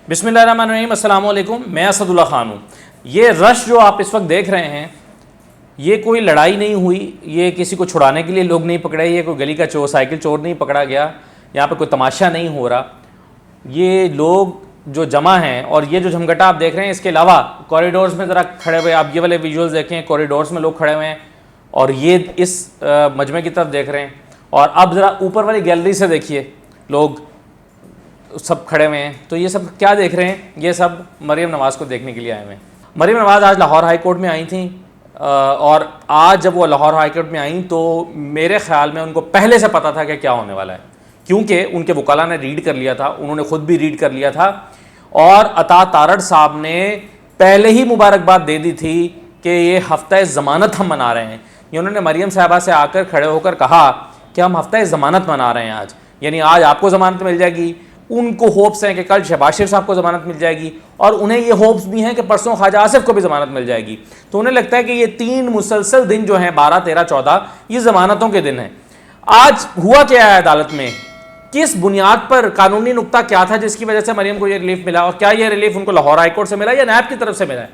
बिस्मिल्लाहिर्रहमानिर्रहीम, अस्सलाम वालेकुम। मैं असदुल्ला खान हूँ। ये रश जो आप इस वक्त देख रहे हैं, ये कोई लड़ाई नहीं हुई, ये किसी को छुड़ाने के लिए लोग नहीं पकड़े, ये कोई गली का चोर, साइकिल चोर नहीं पकड़ा गया, यहाँ पे कोई तमाशा नहीं हो रहा। ये लोग जो जमा हैं और ये जो झमघटा आप देख रहे हैं, इसके अलावा कॉरिडोर्स में ज़रा खड़े हुए, आप ये वाले विजुअल्स देखें, कॉरिडोर्स में लोग खड़े हुए हैं और ये इस मजमे की तरफ देख रहे हैं। और अब ज़रा ऊपर वाली गैलरी से देखिए, लोग सब खड़े हुए हैं। तो ये सब क्या देख रहे हैं? ये सब मरीम नवाज़ को देखने के लिए आए हुए हैं। मरीम नवाज़ आज लाहौर हाई कोर्ट में आई थी और आज जब वो लाहौर हाई कोर्ट में आई तो मेरे ख्याल में उनको पहले से पता था कि क्या होने वाला है, क्योंकि उनके वकाला ने रीड कर लिया था, उन्होंने ख़ुद भी रीड कर लिया था और अता तारड़ साहब ने पहले ही मुबारकबाद दे दी थी कि ये हफ्ता ज़मानत हम मना रहे हैं। ये उन्होंने मरीम साहबा से आकर खड़े होकर कहा कि हम हफ्ता ज़मानत मना रहे हैं आज, यानी आज आपको ज़मानत मिल जाएगी। उनको होप्स हैं कि कल शहबाज शरीफ साहब को ज़मानत मिल जाएगी और उन्हें ये होप्स भी हैं कि परसों ख्वाजा आसिफ को भी ज़मानत मिल जाएगी। तो उन्हें लगता है कि ये 3 मुसलसल दिन जो हैं 12, 13, 14 ये ज़मानतों के दिन हैं। आज हुआ क्या है अदालत में, किस बुनियाद पर, कानूनी नुक्ता क्या था जिसकी वजह से मरीम को ये रिलीफ मिला और क्या ये रिलीफ उनको लाहौर हाई कोर्ट से मिला या नैब की तरफ से मिला है,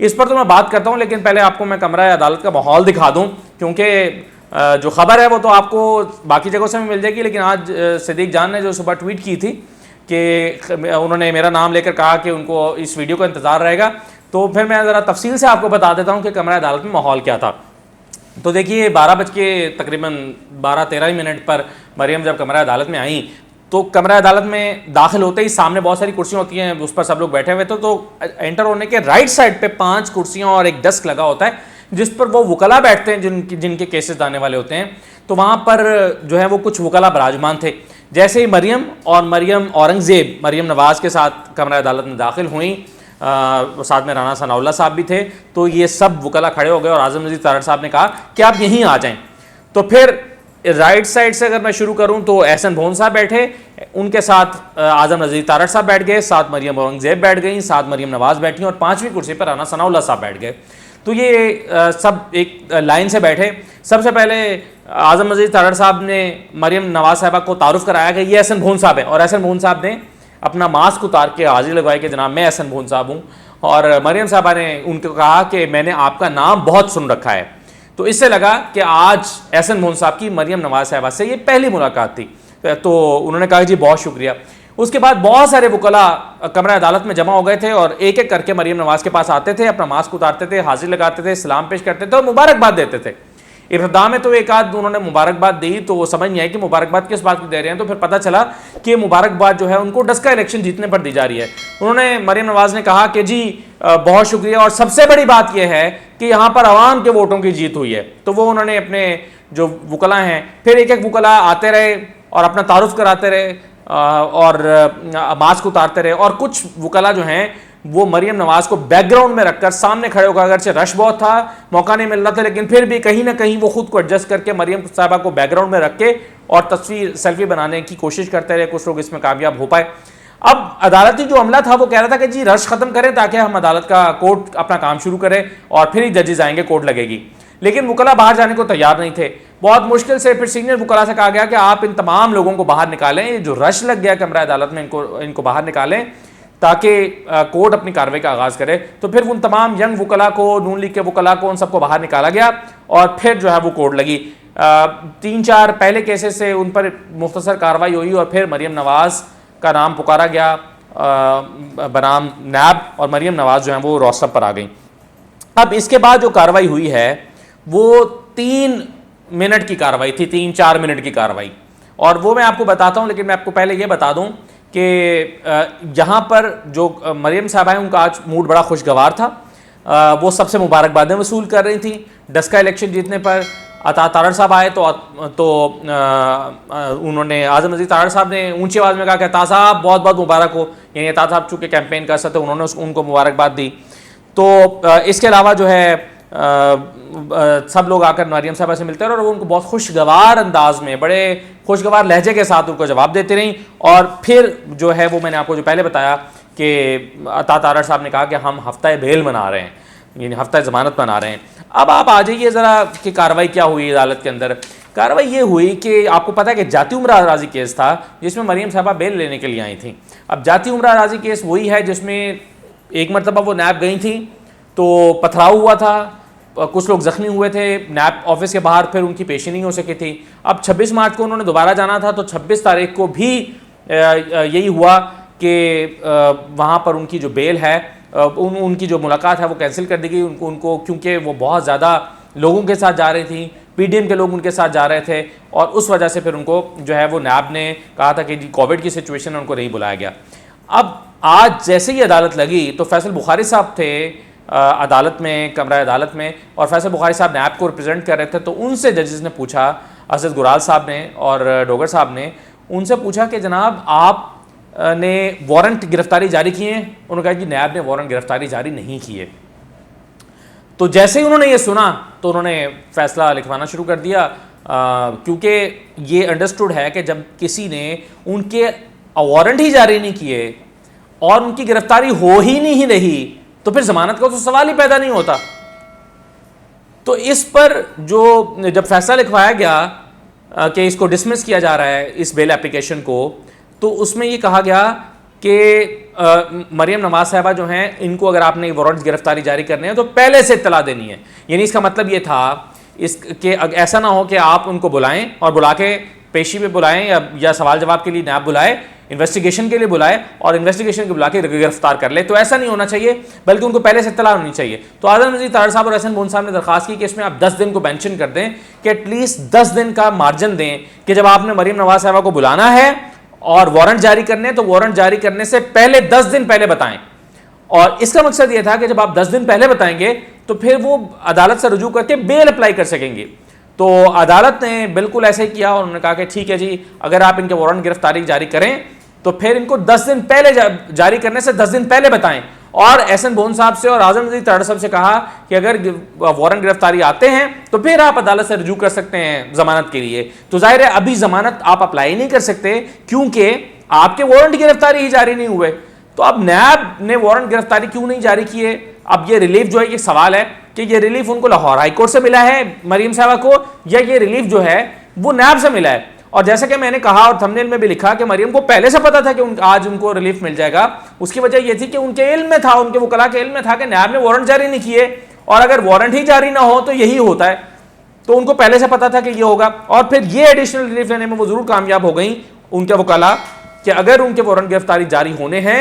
इस पर तो मैं बात करता हूँ। लेकिन पहले आपको मैं कमरा अदालत का माहौल दिखा दूँ, क्योंकि जो खबर है वो तो आपको बाकी जगहों से भी मिल जाएगी, लेकिन आज सिद्दीक जान ने जो सुबह ट्वीट की थी कि उन्होंने मेरा नाम लेकर कहा कि उनको इस वीडियो का इंतज़ार रहेगा, तो फिर मैं ज़रा तफसील से आपको बता देता हूँ कि कमरा अदालत में माहौल क्या था। तो देखिए 12 बज के तकरीबन 12-13 मिनट पर मरीम जब कमरा अदालत में आई तो कमरा अदालत में दाखिल होते ही सामने बहुत सारी कुर्सियाँ होती हैं, उस पर सब लोग बैठे हुए थे। तो एंटर होने के राइट साइड पे 5 कुर्सियाँ और एक डेस्क लगा होता है जिस पर वो वकला बैठते हैं जिनके केसेस आने वाले होते हैं। तो वहाँ पर जो है वो कुछ वकला बराजमान थे। जैसे ही मरीम औरंगज़ेब मरीम नवाज़ के साथ कमरा अदालत में दाखिल हुई, साथ में राना सनाउल्ला साहब भी थे, तो ये सब वकला खड़े हो गए और आज़म नज़ीर तारड़ साहब ने कहा कि आप यहीं आ जाएं। तो फिर राइट साइड से अगर मैं शुरू करूं तो एहसन भोन साहब बैठे, उनके साथ आज़म नज़ीर तारड़ साहब बैठ गए, साथ मरीम औरंगज़ेब बैठ गई, साथ मरीम नवाज़ बैठी और 5वीं कुर्सी पर राना सनाउल्ला साहब बैठ गए। तो ये सब एक लाइन से बैठे। सबसे पहले आज़म नज़ीर तारड़ साहब ने मरीम नवाज़ साहबा को तारुफ कराया कि ये एहसन भोन साहब हैं और एहसन भोन साहब ने अपना मास्क उतार के हाजिरी लगवाई कि जनाब मैं एहसन भोन साहब हूँ। और मरीम साहबा ने उनको कहा कि मैंने आपका नाम बहुत सुन रखा है। तो इससे लगा कि आज एहसन भोन साहब की मरीम नवाज़ साहबा से ये पहली मुलाकात थी। तो उन्होंने कहा जी बहुत शुक्रिया। उसके बाद बहुत सारे वकला कमरा अदालत में जमा हो गए थे और एक एक करके मरीम नवाज़ के पास आते थे, अपना मास्क उतारते थे, हाजिर लगाते थे, सलाम पेश करते थे और मुबारकबाद देते थे। इब्तिदा में तो एक आध उन्होंने मुबारकबाद दी तो वो समझ नहीं आई कि मुबारकबाद किस बात की दे रहे हैं। तो फिर पता चला कि मुबारकबाद जो है उनको डस्का इलेक्शन जीतने पर दी जा रही है। उन्होंने मरीम नवाज़ ने कहा कि जी बहुत शुक्रिया और सबसे बड़ी बात यह है कि यहाँ पर अवाम के वोटों की जीत हुई है। तो वो उन्होंने अपने जो वकला हैं, फिर एक एक वकला आते रहे और अपना तारुफ कराते रहे और मास्क उतारते रहे। और कुछ वकला जो हैं वो मरीम नवाज़ को बैकग्राउंड में रखकर सामने खड़े होकर, अगरचे रश बहुत था, मौका नहीं मिल रहा था, लेकिन फिर भी कहीं ना कहीं वो खुद को एडजस्ट करके मरीम साहबा को बैकग्राउंड में रख के और तस्वीर सेल्फी बनाने की कोशिश करते रहे। कुछ लोग इसमें कामयाब हो पाए। अब अदालती जो अमला था वो कह रहा था कि जी रश ख़त्म करें ताकि हम अदालत का कोर्ट अपना काम शुरू करें और फिर ही जजेस आएंगे, कोर्ट लगेगी। लेकिन वकला बाहर जाने को तैयार नहीं थे। बहुत मुश्किल से फिर सीनियर वकला से कहा गया कि आप इन तमाम लोगों को बाहर निकालें, ये जो रश लग गया कमरा अदालत में इनको बाहर निकालें ताकि कोर्ट अपनी कार्रवाई का आगाज़ करे। तो फिर उन तमाम यंग वकला को, नून लीग के वकला को, उन सबको बाहर निकाला गया और फिर जो है वो कोर्ट लगी। 3-4 पहले केसेस से उन पर मुख्तसर कार्रवाई हुई और फिर मरीम नवाज़ का नाम पुकारा गया बनाम नैब और मरीम नवाज़ जो है वो रोस्टर पर आ गई। अब इसके बाद जो कार्रवाई हुई है वो 3 मिनट की कार्रवाई थी, 3-4 मिनट की कार्रवाई, और वो मैं आपको बताता हूँ। लेकिन मैं आपको पहले ये बता दूँ कि यहाँ पर जो मरीम साहबा हैं उनका आज मूड बड़ा खुशगवार था। वो सबसे मुबारकबादें वसूल कर रही थी डस्का इलेक्शन जीतने पर। अता तारड़ साहब आए तो उन्होंने, आज़म नज़ीर तारड़ साहब ने ऊंची आवाज़ में कहा कि अता साहब बहुत बहुत मुबारक हो, यानी अता साहब चूँकि कैंपेन कर सकते, उन्होंने उनको मुबारकबाद दी। तो इसके अलावा जो है सब लोग आकर मरीम साहबा से मिलते रहे और वो उनको बहुत खुशगवार अंदाज में, बड़े खुशगवार लहजे के साथ उनको जवाब देती रहीं। और फिर जो है वो मैंने आपको जो पहले बताया कि अता तारड़ साहब ने कहा कि हम हफ्ता बेल मना रहे हैं, यानी हफ्ता ज़मानत मना रहे हैं। अब आप आ जाइए ज़रा कि कार्रवाई क्या हुई अदालत के अंदर। कार्रवाई ये हुई कि आपको पता है कि जाती उम्र राजी केस था जिसमें मरियम साहबा बेल लेने के लिए आई थी। अब जाती उम्र राजी केस वही है जिसमें एक मरतबा वो नैब गई थी तो पथराव हुआ था, कुछ लोग जख्मी हुए थे नैब ऑफिस के बाहर, फिर उनकी पेशी नहीं हो सकी थी। अब 26 मार्च को उन्होंने दोबारा जाना था तो 26 तारीख को भी यही हुआ कि वहाँ पर उनकी जो बेल है उनकी जो मुलाकात है वो कैंसिल कर दी गई उनको क्योंकि वो बहुत ज़्यादा लोगों के साथ जा रही थी, पीडीएम के लोग उनके साथ जा रहे थे और उस वजह से फिर उनको जो है वो नैब ने कहा था कि जी कोविड की सिचुएशन है, उनको नहीं बुलाया गया। अब आज जैसे ही अदालत लगी तो फैसल बुखारी साहब थे अदालत में, कमरा अदालत में, और फैसल बुखारी साहब नैब को रिप्रेजेंट कर रहे थे। तो उनसे जजेस ने पूछा, असद गुराल साहब ने और डोगर साहब ने उनसे पूछा कि जनाब आप ने वारंट गिरफ्तारी जारी किए हैं? उन्होंने कहा कि नैब ने वारंट गिरफ्तारी जारी नहीं किए। तो जैसे ही उन्होंने ये सुना तो उन्होंने फैसला लिखवाना शुरू कर दिया क्योंकि ये अंडरस्टूड है कि जब किसी ने उनके वारंट ही जारी नहीं किए और उनकी गिरफ्तारी हो ही नहीं रही तो फिर जमानत का तो सवाल ही पैदा नहीं होता। तो इस पर जो जब फैसला लिखवाया गया कि इसको डिसमिस किया जा रहा है इस बेल एप्लीकेशन को, तो उसमें ये कहा गया कि मरियम नवाज साहबा जो हैं इनको अगर आपने वारंट गिरफ्तारी जारी करने हैं तो पहले से इत्तला देनी है। यानी इसका मतलब ये था कि ऐसा ना हो कि आप उनको बुलाएं और बुला के पेशी पे बुलाएं या सवाल जवाब के लिए नैब बुलाए, इन्वेस्टिगेशन के लिए बुलाए और इन्वेस्टिगेशन के बुला के गिरफ्तार कर ले। तो ऐसा नहीं होना चाहिए, बल्कि उनको पहले से इत्तला होनी चाहिए। तो आज़म नज़ीर तारड़ साहब और एहसन बोन साहब ने दरखास्त की कि इसमें आप 10 दिन को मेंशन कर दें कि एटलीस्ट 10 दिन का मार्जिन दें कि जब आपने मरियम नवाज साहबा को बुलाना है और वारंट जारी करने तो वारंट जारी करने से पहले 10 दिन पहले बताएं। और इसका मकसद यह था कि जब आप 10 दिन पहले बताएंगे तो फिर वो अदालत से रुजू करके बेल अप्लाई कर सकेंगे। तो अदालत ने बिल्कुल ऐसे ही किया और उन्होंने कहा कि ठीक है जी, अगर आप इनके वारंट गिरफ्तारी जारी करें तो फिर इनको 10 दिन पहले जारी करने से 10 दिन पहले बताएं। और एहसन बोन साहब से और आज़म नज़ीर तारड़ साहब से कहा कि अगर वारंट गिरफ्तारी आते हैं तो फिर आप अदालत से रुजू कर सकते हैं जमानत के लिए। तो जाहिर है अभी जमानत आप अप्लाई नहीं कर सकते क्योंकि आपके वारंट गिरफ्तारी ही जारी नहीं हुए। तो अब नैब ने वारंट गिरफ्तारी क्यों नहीं जारी किए? अब ये रिलीफ जो है, ये सवाल है कि ये रिलीफ उनको लाहौर हाई कोर्ट से मिला है मरियम साहबा को, या ये रिलीफ जो है वो नैब से मिला है। और जैसा कि मैंने कहा और थंबनेल में भी लिखा कि मरियम को पहले से पता था कि आज उनको रिलीफ मिल जाएगा। उसकी वजह यह थी कि उनके इल्म में था, उनके वकला के इल्म में था कि नैब ने वारंट जारी नहीं किए, और अगर वारंट ही जारी ना हो तो यही होता है। तो उनको पहले से पता था कि ये होगा, और फिर ये एडिशनल रिलीफ लेने में वो जरूर कामयाब हो गई उनके वकला कि अगर उनके वारंट गिरफ्तारी जारी होने हैं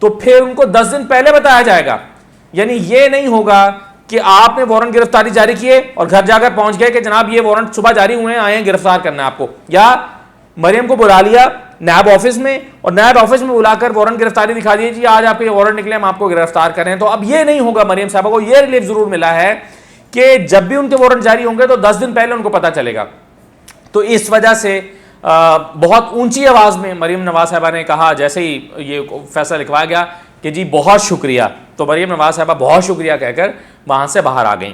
तो फिर उनको 10 दिन पहले बताया जाएगा। यानी ये नहीं होगा कि आपने वारंट गिरफ्तारी जारी किए और घर जाकर पहुंच गए कि जनाब ये वारंट सुबह जारी हुए हैं, आए हैं गिरफ्तार करना है आपको, या मरियम को बुला लिया नैब ऑफिस में और नैब ऑफिस में बुलाकर वारंट गिरफ्तारी दिखा दी, जी आज आपके वारंट निकले, हम आपको गिरफ्तार करें। तो अब ये नहीं होगा। मरियम साहबा को ये रिलीफ जरूर मिला है कि जब भी उनके वारंट जारी होंगे तो 10 दिन पहले उनको पता चलेगा। तो इस वजह से बहुत ऊंची आवाज में मरियम नवाज साहबा ने कहा, जैसे ही ये फैसला लिखवाया गया कि जी बहुत शुक्रिया, तो मरियम नवाज साहबा बहुत शुक्रिया कहकर वहां से बाहर आ गई।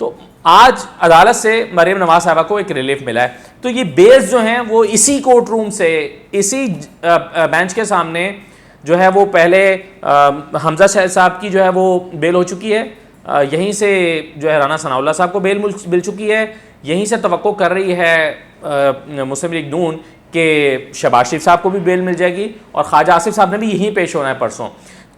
तो आज अदालत से मरियम नवाज साहबा को एक रिलीफ मिला है। तो ये बेल्स जो हैं वो इसी कोर्ट रूम से, इसी बेंच के सामने जो है वो पहले हमजा शहर साहब की जो है वो बेल हो चुकी है, यहीं से जो है राना सनाउल्लाह साहब को बेल मिल चुकी है, यहीं से तवक्को कर रही है मुस्लिम लीग नून के शहबाज शरीफ साहब को भी बेल मिल जाएगी, और ख्वाजा आसिफ साहब ने भी यहीं पेश होना है परसों।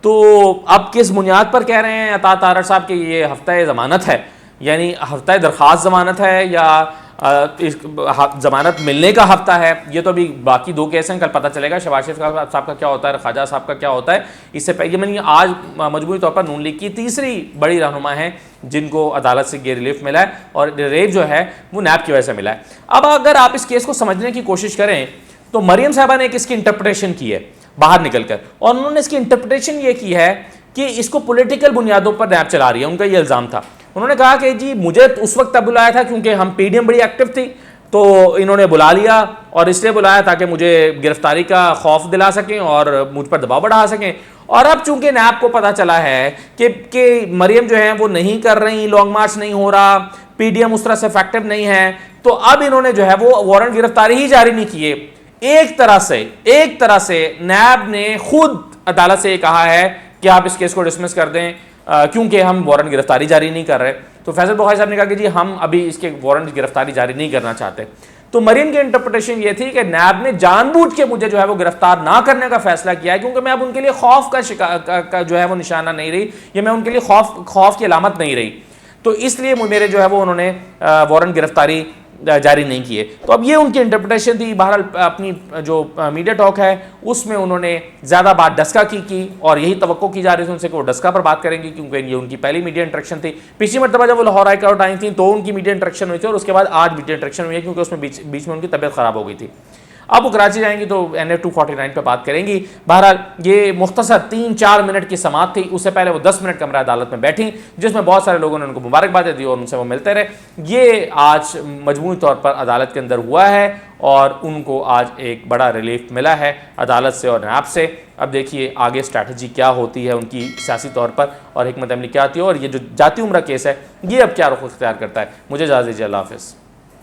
तो अब किस बुनियाद पर कह रहे हैं अता तारड़ साहब कि ये हफ्ता जमानत है, यानी हफ्ता दरख्वास्त जमानत है या जमानत मिलने का हफ्ता है, ये तो अभी बाकी दो केस हैं, कल पता चलेगा शहबाज शरीफ साहब का क्या होता है, ख्वाजा साहब का क्या होता है। इससे पहले मैंने आज मजबूरी तौर पर नून लीग की तीसरी बड़ी रहनुमा है जिनको अदालत से ये रिलीफ मिला है, और रिलीफ जो है वो नैब की वजह से मिला है। अब अगर आप इस केस को समझने की कोशिश करें तो मरियम साहबा ने एक इसकी इंटरप्रिटेशन की है बाहर निकलकर, और उन्होंने इसकी इंटरप्रिटेशन ये की है कि इसको पॉलिटिकल बुनियादों पर नैब चला रही है। उनका ये इल्ज़ाम था, उन्होंने कहा कि जी मुझे उस वक्त तब बुलाया था क्योंकि हम पीडीएम बड़ी एक्टिव थी, तो इन्होंने बुला लिया, और इसलिए बुलाया ताकि मुझे गिरफ्तारी का खौफ दिला सकें और मुझ पर दबाव बढ़ा सकें। और अब चूंकि नैब को पता चला है कि मरियम जो है वो नहीं कर रही, लॉन्ग मार्च नहीं हो रहा, पीडीएम उस तरह से इफेक्टिव नहीं है, तो अब इन्होंने जो है वो वारंट गिरफ्तारी ही जारी नहीं किए। एक तरह से नैब ने खुद अदालत से कहा है कि आप इस केस को डिसमिस कर दें क्योंकि हम वारंट गिरफ्तारी जारी नहीं कर रहे। तो फैसल बुखारी साहब ने कहा कि जी हम अभी इसके वारंट गिरफ्तारी जारी नहीं करना चाहते। तो मरीन की इंटरप्रिटेशन ये थी कि नैब ने जानबूझ के मुझे जो है वो गिरफ्तार ना करने का फैसला किया है, क्योंकि मैं अब उनके लिए खौफ का शिकार का जो है वो निशाना नहीं रही, या मैं उनके लिए खौफ की अलामत नहीं रही। तो इसलिए मेरे जो है वो उन्होंने वारंट गिरफ्तारी जारी नहीं किए। तो अब ये उनकी इंटरप्रिटेशन थी। बहरहाल अपनी जो मीडिया टॉक है उसमें उन्होंने ज़्यादा बात डस्का की और यही तवक्को की जा रही थी उनसे कि वो डस्का पर बात करेंगी, क्योंकि ये उनकी पहली मीडिया इंटरेक्शन थी। पिछली मरतबा जब वो लाहौर हाई कोर्ट आई थी तो उनकी मीडिया इंटरेक्शन हुई थी, और उसके बाद आज मीडिया इंटरेक्शन हुई है, क्योंकि उसमें बीच में उनकी तबीयत ख़राब हो गई थी। अब वो कराची जाएंगी तो NA 249 पे बात करेंगी। बहरहाल ये मुख्तसर 3-4 मिनट की समाअत थी। उससे पहले वो 10 मिनट कमरा अदालत में बैठी, जिसमें बहुत सारे लोगों ने उनको मुबारकबादें दी और उनसे वो मिलते रहे। ये आज मजमूई तौर पर अदालत के अंदर हुआ है और उनको आज एक बड़ा रिलीफ मिला है अदालत से और नैब से। अब देखिए आगे स्ट्रैटेजी क्या होती है उनकी सियासी तौर पर, और हिकमत अमली क्या आती है, और ये जो जाती उम्र केस है ये अब क्या रुख इख्तियार करता है। मुझे इजाज़त दीजिए, अल्लाह हाफ़िज़।